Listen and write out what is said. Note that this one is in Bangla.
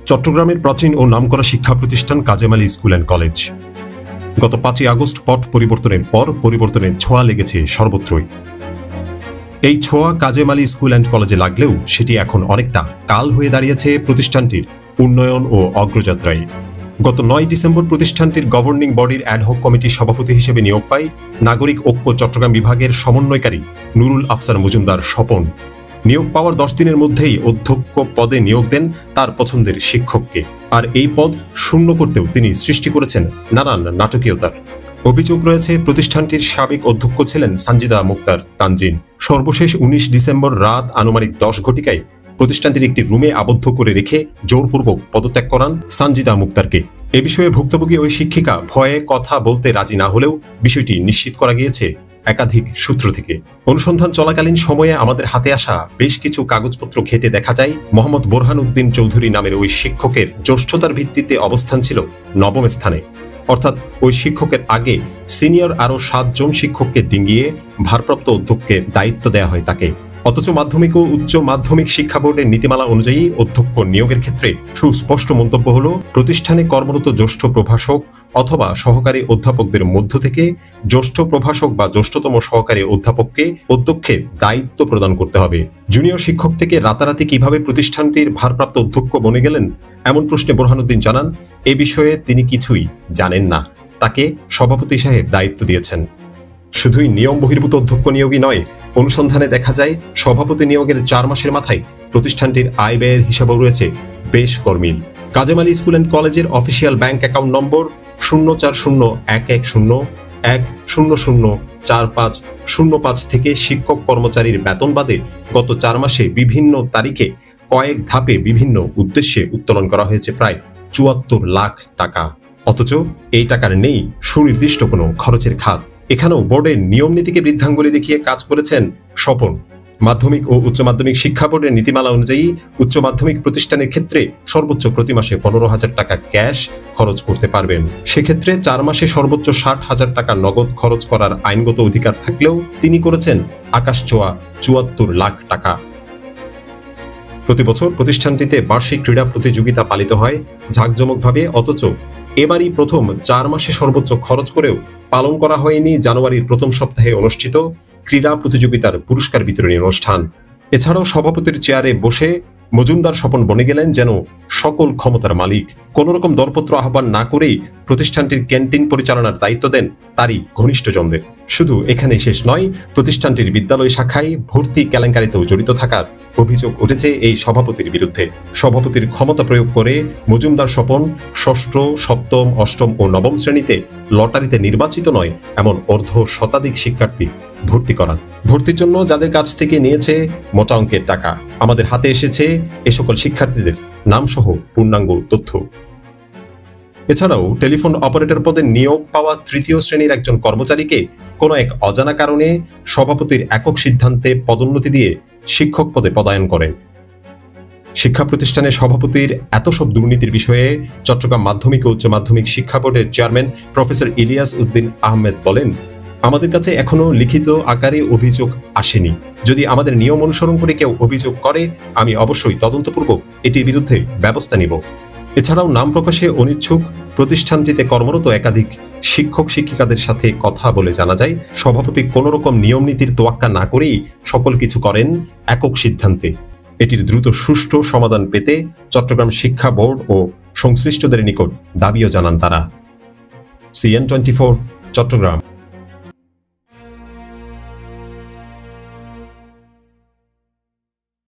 চট্টগ্রামের প্রাচীন ও নামকরা শিক্ষা প্রতিষ্ঠান Kazem Ali school and college. গত 5ই আগস্ট পট পরিবর্তনের পর পরিবর্তনের ছোঁয়া লেগেছে সর্বত্রই। এই ছোঁয়া কাজেম আলী স্কুল অ্যান্ড কলেজে লাগলেও সেটি এখন অনেকটা কাল হয়ে দাঁড়িয়েছে প্রতিষ্ঠানটির উন্নয়ন ও অগ্রযাত্রায়। গত 9 ডিসেম্বর প্রতিষ্ঠানটির গভর্নিং বডির অ্যাডহক কমিটির সভাপতি হিসেবে নিয়োগ পায় নাগরিক ঐক্য চট্টগ্রাম বিভাগের সমন্বয়কারী নুরুল আফসার মজুমদার স্বপন। নিয়োগ পাওয়ার 10 দিনের মধ্যেই অধ্যক্ষ পদে নিয়োগ দেন তার পছন্দের শিক্ষককে। আর এই পদ শূন্য করতেও তিনি সৃষ্টি করেছেন নানান নাটকীয়তার। অভিযোগ রয়েছে প্রতিষ্ঠানটির সাবেক অধ্যক্ষ ছিলেন সানজিদা মুক্তার তানজিন। সর্বশেষ 19 ডিসেম্বর রাত আনুমানিক 10 ঘটিকায় প্রতিষ্ঠানটির একটি রুমে আবদ্ধ করে রেখে জোরপূর্বক পদত্যাগ করান সানজিদা মুক্তারকে। এ বিষয়ে ভুক্তভোগী ওই শিক্ষিকা ভয়ে কথা বলতে রাজি না হলেও বিষয়টি নিশ্চিত করা গিয়েছে একাধিক সূত্র থেকে। অনুসন্ধান চলাকালীন সময়ে আমাদের হাতে আসা বেশ কিছু কাগজপত্র ঘেঁটে দেখা যায় মোহাম্মদ বোরহান উদ্দিন চৌধুরী নামের ওই শিক্ষকের জ্যেষ্ঠতার ভিত্তিতে অবস্থান ছিল 9ম স্থানে। অর্থাৎ ওই শিক্ষকের আগে সিনিয়র আরও 7 জন শিক্ষককে ডিঙ্গিয়ে ভারপ্রাপ্ত অধ্যক্ষের দায়িত্ব দেওয়া হয় তাকে। অথচ মাধ্যমিক ও উচ্চ মাধ্যমিক শিক্ষা বোর্ডের নীতিমালা অনুযায়ী অধ্যক্ষ নিয়োগের ক্ষেত্রে সুস্পষ্ট মন্তব্য হল প্রতিষ্ঠানে কর্মরত জ্যেষ্ঠ প্রভাষক অথবা সহকারী অধ্যাপকদের মধ্য থেকে জ্যেষ্ঠ প্রভাষক বা জ্যেষ্ঠতম সহকারী অধ্যাপককে অধ্যক্ষের দায়িত্ব প্রদান করতে হবে। জুনিয়র শিক্ষক থেকে রাতারাতি কিভাবে প্রতিষ্ঠানটির ভারপ্রাপ্ত অধ্যক্ষ বনে গেলেন এমন প্রশ্নে বোরহানুদ্দিন জানান, এ বিষয়ে তিনি কিছুই জানেন না, তাকে সভাপতি সাহেব দায়িত্ব দিয়েছেন। শুধুই নিয়ম বহির্ভূত অধ্যক্ষ নিয়োগই নয়, অনুসন্ধানে দেখা যায় সভাপতি নিয়োগের 4 মাসের মাথায় প্রতিষ্ঠানটির আয় ব্যয়ের হিসাবও রয়েছে বেশ গরমিল। কাজেম আলী স্কুল অ্যান্ড কলেজের অফিসিয়াল ব্যাংক অ্যাকাউন্ট নম্বর 0401110004505 থেকে শিক্ষক কর্মচারীর বেতন বাদে গত 4 মাসে বিভিন্ন তারিখে কয়েক ধাপে বিভিন্ন উদ্দেশ্যে উত্তোলন করা হয়েছে প্রায় 74 লাখ টাকা। অথচ এই টাকার নেই সুনির্দিষ্ট কোনো খরচের খাত। এখানেও বোর্ডের নিয়ম নীতিকে বৃদ্ধাঙ্গুলি দেখিয়ে কাজ করেছেন স্বপন। মাধ্যমিক ও উচ্চ মাধ্যমিক শিক্ষা বোর্ডের নীতিমালা অনুযায়ী উচ্চ মাধ্যমিক প্রতিষ্ঠানের ক্ষেত্রে সর্বোচ্চ প্রতি মাসে 15,000 টাকা ক্যাশ খরচ করতে পারবেন। সেক্ষেত্রে 4 মাসে সর্বোচ্চ 60,000 টাকা নগদ খরচ করার আইনগত অধিকার থাকলেও তিনি করেছেন আকাশছোঁয়া 74 লাখ টাকা। প্রতি বছর প্রতিষ্ঠানটিতে বার্ষিক ক্রীড়া প্রতিযোগিতা পালিত হয় ঝাঁকজমকভাবে, অথচ এবারই প্রথম 4 মাসে সর্বোচ্চ খরচ করেও পালন করা হয়নি জানুয়ারির প্রথম সপ্তাহে অনুষ্ঠিত ক্রীড়া প্রতিযোগিতার পুরস্কার বিতরণী অনুষ্ঠান। এছাড়াও সভাপতির চেয়ারে বসে মজুমদার স্বপন বনে গেলেন যেন সকল ক্ষমতার মালিক। কোন রকম দরপত্র আহ্বান না করেই প্রতিষ্ঠানটির ক্যান্টিন পরিচালনার দায়িত্ব দেন তারই ঘনিষ্ঠজনদের। শুধু এখানেই শেষ নয়, প্রতিষ্ঠানটির বিদ্যালয় শাখায় ভর্তি কেলেঙ্কারিতেও জড়িত থাকার অভিযোগ উঠেছে এই সভাপতির বিরুদ্ধে। সভাপতির ক্ষমতা প্রয়োগ করে মজুমদার স্বপন 6ষ্ঠ, 7ম, 8ম ও 9ম শ্রেণীতে লটারিতে নির্বাচিত নয় এমন অর্ধ শতাধিক শিক্ষার্থী ভর্তি করান। ভর্তির জন্য যাদের কাছ থেকে নিয়েছে মোটা অঙ্কের টাকা, আমাদের হাতে এসেছে এ সকল শিক্ষার্থীদের নামসহ পূর্ণাঙ্গ তথ্য। এছাড়াও টেলিফোন অপারেটর পদে নিয়োগ পাওয়া 3য় শ্রেণীর একজন কর্মচারীকে কোনো এক অজানা কারণে সভাপতির একক সিদ্ধান্তে পদোন্নতি দিয়ে শিক্ষক পদে পদায়ন করেন। শিক্ষা প্রতিষ্ঠানের সভাপতির এত সব দুর্নীতির বিষয়ে চট্টগ্রাম মাধ্যমিক ও উচ্চ মাধ্যমিক শিক্ষা বোর্ডের চেয়ারম্যান প্রফেসর ইলিয়াস উদ্দিন আহমেদ বলেন, আমাদের কাছে এখনো লিখিত আকারে অভিযোগ আসেনি। যদি আমাদের নিয়ম অনুসরণ করে কেউ অভিযোগ করে, আমি অবশ্যই তদন্তপূর্বক এটির বিরুদ্ধে ব্যবস্থা নিব। এছাড়াও নাম প্রকাশে অনিচ্ছুক প্রতিষ্ঠানটিতে কর্মরত একাধিক শিক্ষক শিক্ষিকাদের সাথে কথা বলে জানা যায়, সভাপতি কোনো রকম নিয়ম নীতির তোয়াক্কা না করেই সকল কিছু করেন একক সিদ্ধান্তে। এটির দ্রুত সুষ্ঠু সমাধান পেতে চট্টগ্রাম শিক্ষা বোর্ড ও সংশ্লিষ্টদের নিকট দাবিও জানান তারা। CN24 চট্টগ্রাম।